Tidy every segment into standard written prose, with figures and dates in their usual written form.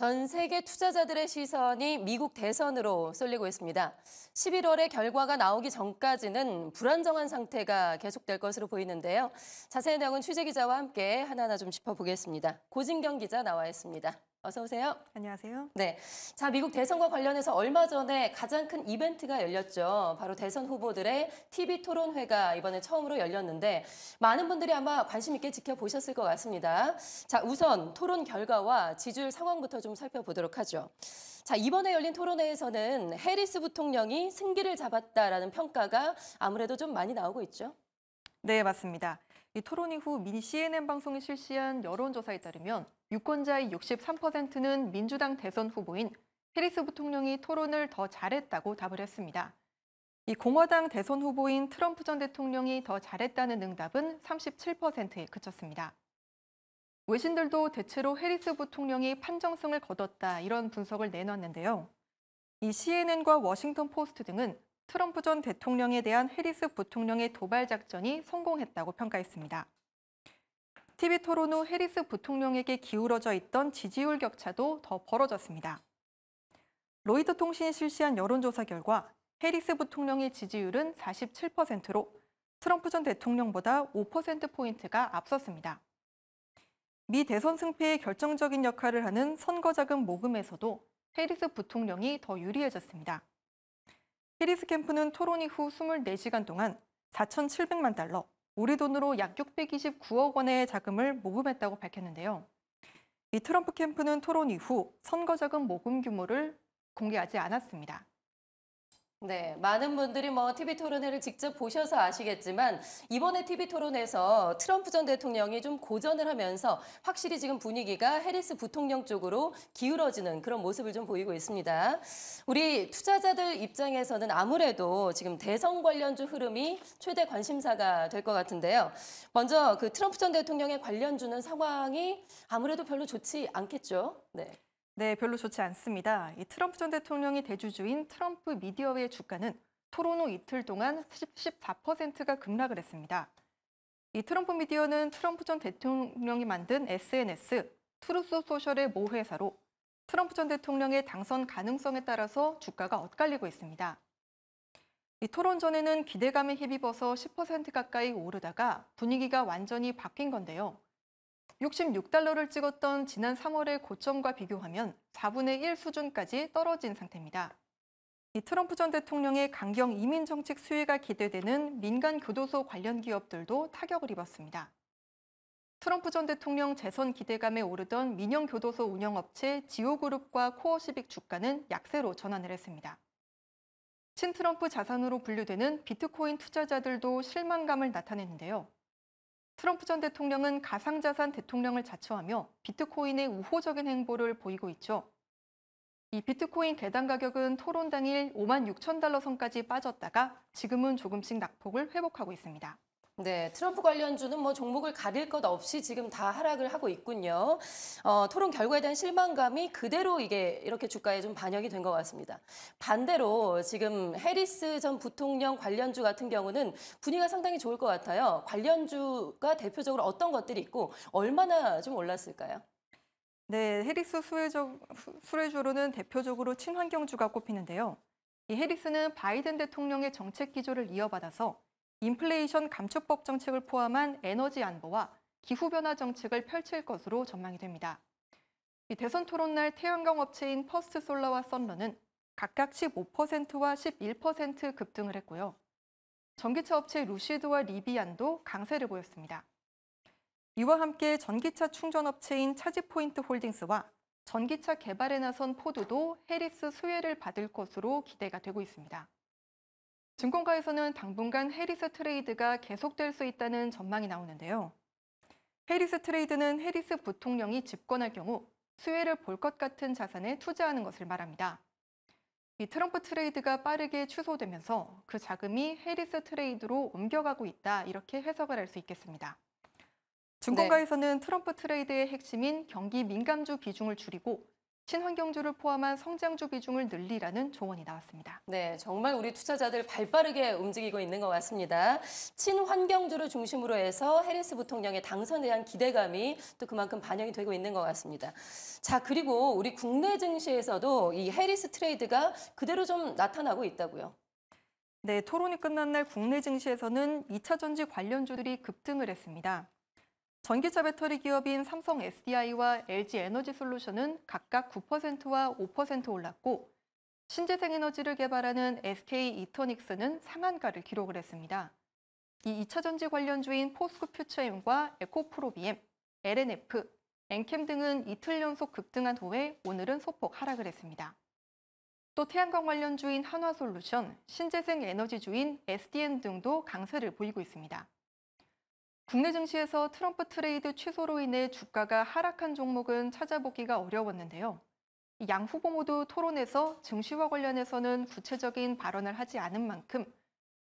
전 세계 투자자들의 시선이 미국 대선으로 쏠리고 있습니다. 11월에 결과가 나오기 전까지는 불안정한 상태가 계속될 것으로 보이는데요. 자세한 내용은 취재 기자와 함께 하나하나 좀 짚어보겠습니다. 고진경 기자 나와 있습니다. 어서 오세요. 안녕하세요. 네. 자, 미국 대선과 관련해서 얼마 전에 가장 큰 이벤트가 열렸죠. 바로 대선 후보들의 TV 토론회가 이번에 처음으로 열렸는데 많은 분들이 아마 관심 있게 지켜보셨을 것 같습니다. 자, 우선 토론 결과와 지지율 상황부터 좀 살펴보도록 하죠. 자, 이번에 열린 토론회에서는 해리스 부통령이 승기를 잡았다라는 평가가 아무래도 좀 많이 나오고 있죠. 네, 맞습니다. 이 토론 이후 미 CNN 방송이 실시한 여론조사에 따르면 유권자의 63%는 민주당 대선 후보인 해리스 부통령이 토론을 더 잘했다고 답을 했습니다. 이 공화당 대선 후보인 트럼프 전 대통령이 더 잘했다는 응답은 37%에 그쳤습니다. 외신들도 대체로 해리스 부통령이 판정승을 거뒀다 이런 분석을 내놨는데요. 이 CNN과 워싱턴 포스트 등은 트럼프 전 대통령에 대한 해리스 부통령의 도발 작전이 성공했다고 평가했습니다. TV 토론 후 해리스 부통령에게 기울어져 있던 지지율 격차도 더 벌어졌습니다. 로이터 통신이 실시한 여론조사 결과 해리스 부통령의 지지율은 47%로 트럼프 전 대통령보다 5%포인트가 앞섰습니다. 미 대선 승패에 결정적인 역할을 하는 선거자금 모금에서도 해리스 부통령이 더 유리해졌습니다. 해리스 캠프는 토론 이후 24시간 동안 4,700만 달러, 우리 돈으로 약 629억 원의 자금을 모금했다고 밝혔는데요. 이 트럼프 캠프는 토론 이후 선거자금 모금 규모를 공개하지 않았습니다. 네, 많은 분들이 TV 토론회를 직접 보셔서 아시겠지만 이번에 TV 토론에서 트럼프 전 대통령이 좀 고전을 하면서 확실히 지금 분위기가 해리스 부통령 쪽으로 기울어지는 그런 모습을 좀 보이고 있습니다. 우리 투자자들 입장에서는 아무래도 지금 대선 관련주 흐름이 최대 관심사가 될 것 같은데요. 먼저 그 트럼프 전 대통령의 관련주는 상황이 아무래도 별로 좋지 않겠죠? 네, 별로 좋지 않습니다. 이 트럼프 전 대통령이 대주주인 트럼프 미디어의 주가는 토론 후 이틀 동안 14%가 급락을 했습니다. 이 트럼프 미디어는 트럼프 전 대통령이 만든 SNS, 트루스 소셜의 모 회사로 트럼프 전 대통령의 당선 가능성에 따라서 주가가 엇갈리고 있습니다. 이 토론 전에는 기대감에 힘입어서 10% 가까이 오르다가 분위기가 완전히 바뀐 건데요. 66달러를 찍었던 지난 3월의 고점과 비교하면 4분의 1 수준까지 떨어진 상태입니다. 이 트럼프 전 대통령의 강경 이민 정책 수혜가 기대되는 민간 교도소 관련 기업들도 타격을 입었습니다. 트럼프 전 대통령 재선 기대감에 오르던 민영 교도소 운영업체 지오그룹과 코어시빅 주가는 약세로 전환을 했습니다. 친트럼프 자산으로 분류되는 비트코인 투자자들도 실망감을 나타냈는데요. 트럼프 전 대통령은 가상자산 대통령을 자처하며 비트코인의 우호적인 행보를 보이고 있죠. 이 비트코인 개당 가격은 토론 당일 56,000달러 선까지 빠졌다가 지금은 조금씩 낙폭을 회복하고 있습니다. 네, 트럼프 관련주는 종목을 가릴 것 없이 지금 다 하락을 하고 있군요. 토론 결과에 대한 실망감이 그대로 이렇게 주가에 좀 반영이 된 것 같습니다. 반대로 지금 해리스 전 부통령 관련주 같은 경우는 분위기가 상당히 좋을 것 같아요. 관련주가 대표적으로 어떤 것들이 있고 얼마나 좀 올랐을까요? 네, 해리스 수혜주로는 대표적으로 친환경주가 꼽히는데요. 이 해리스는 바이든 대통령의 정책 기조를 이어받아서 인플레이션 감축법 정책을 포함한 에너지 안보와 기후변화 정책을 펼칠 것으로 전망이 됩니다. 이 대선 토론 날 태양광 업체인 퍼스트 솔라와 썬러는 각각 15%와 11% 급등을 했고요. 전기차 업체 루시드와 리비안도 강세를 보였습니다. 이와 함께 전기차 충전 업체인 차지포인트 홀딩스와 전기차 개발에 나선 포드도 해리스 수혜를 받을 것으로 기대가 되고 있습니다. 증권가에서는 당분간 해리스 트레이드가 계속될 수 있다는 전망이 나오는데요. 해리스 트레이드는 해리스 부통령이 집권할 경우 수혜를 볼 것 같은 자산에 투자하는 것을 말합니다. 이 트럼프 트레이드가 빠르게 취소되면서 그 자금이 해리스 트레이드로 옮겨가고 있다 이렇게 해석을 할 수 있겠습니다. 증권가에서는 트럼프 트레이드의 핵심인 경기 민감주 비중을 줄이고 친환경주를 포함한 성장주 비중을 늘리라는 조언이 나왔습니다. 네, 정말 우리 투자자들 발빠르게 움직이고 있는 것 같습니다. 친환경주를 중심으로 해서 해리스 부통령의 당선에 대한 기대감이 또 그만큼 반영이 되고 있는 것 같습니다. 자, 그리고 우리 국내 증시에서도 이 해리스 트레이드가 그대로 좀 나타나고 있다고요. 네, 토론이 끝난 날 국내 증시에서는 2차 전지 관련주들이 급등을 했습니다. 전기차 배터리 기업인 삼성 SDI와 LG 에너지 솔루션은 각각 9%와 5% 올랐고, 신재생 에너지를 개발하는 SK 이터닉스는 상한가를 기록을 했습니다. 이 2차 전지 관련주인 포스코 퓨처엠과 에코프로비엠, LNF, 엔캠 등은 이틀 연속 급등한 후에 오늘은 소폭 하락을 했습니다. 또 태양광 관련주인 한화솔루션, 신재생 에너지주인 SDN 등도 강세를 보이고 있습니다. 국내 증시에서 트럼프 트레이드 취소로 인해 주가가 하락한 종목은 찾아보기가 어려웠는데요. 양 후보 모두 토론에서 증시와 관련해서는 구체적인 발언을 하지 않은 만큼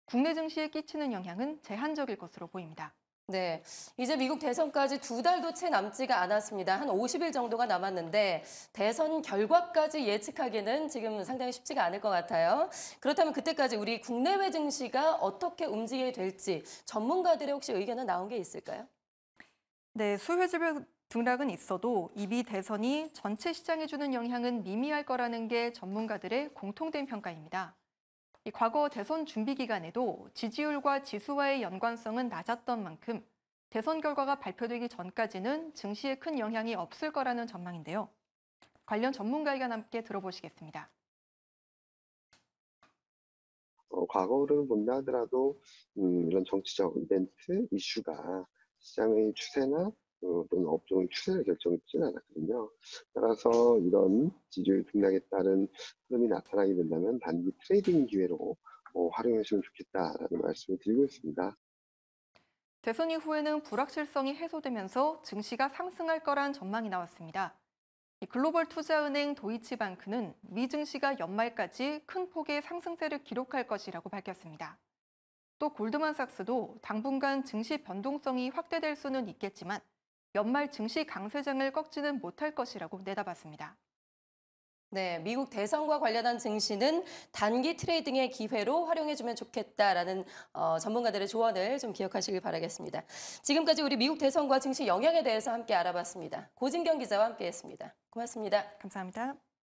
국내 증시에 끼치는 영향은 제한적일 것으로 보입니다. 네, 이제 미국 대선까지 2달도 채 남지가 않았습니다. 한 50일 정도가 남았는데 대선 결과까지 예측하기는 지금 상당히 쉽지가 않을 것 같아요. 그렇다면 그때까지 우리 국내외 증시가 어떻게 움직이게 될지 전문가들의 혹시 의견은 나온 게 있을까요? 네, 수혜주별 등락은 있어도 이미 대선이 전체 시장에 주는 영향은 미미할 거라는 게 전문가들의 공통된 평가입니다. 이 과거 대선 준비 기간에도 지지율과 지수와의 연관성은 낮았던 만큼 대선 결과가 발표되기 전까지는 증시에 큰 영향이 없을 거라는 전망인데요. 관련 전문가 의견 함께 들어보시겠습니다. 과거를 본다 하더라도 이런 정치적 이벤트, 이슈가 시장의 추세나 또는 업종의 추세를 결정짓지는 않았거든요. 따라서 이런 지지율 등락에 따른 흐름이 나타나게 된다면 단기 트레이딩 기회로 활용하시면 좋겠다라는 말씀을 드리고 있습니다. 대선 이후에는 불확실성이 해소되면서 증시가 상승할 거란 전망이 나왔습니다. 이 글로벌 투자은행 도이치방크는 미 증시가 연말까지 큰 폭의 상승세를 기록할 것이라고 밝혔습니다. 또 골드만삭스도 당분간 증시 변동성이 확대될 수는 있겠지만 연말 증시 강세장을 꺾지는 못할 것이라고 내다봤습니다. 네, 미국 대선과 관련한 증시는 단기 트레이딩의 기회로 활용해주면 좋겠다라는 전문가들의 조언을 좀 기억하시길 바라겠습니다. 지금까지 우리 미국 대선과 증시 영향에 대해서 함께 알아봤습니다. 고진경 기자와 함께했습니다. 고맙습니다. 감사합니다.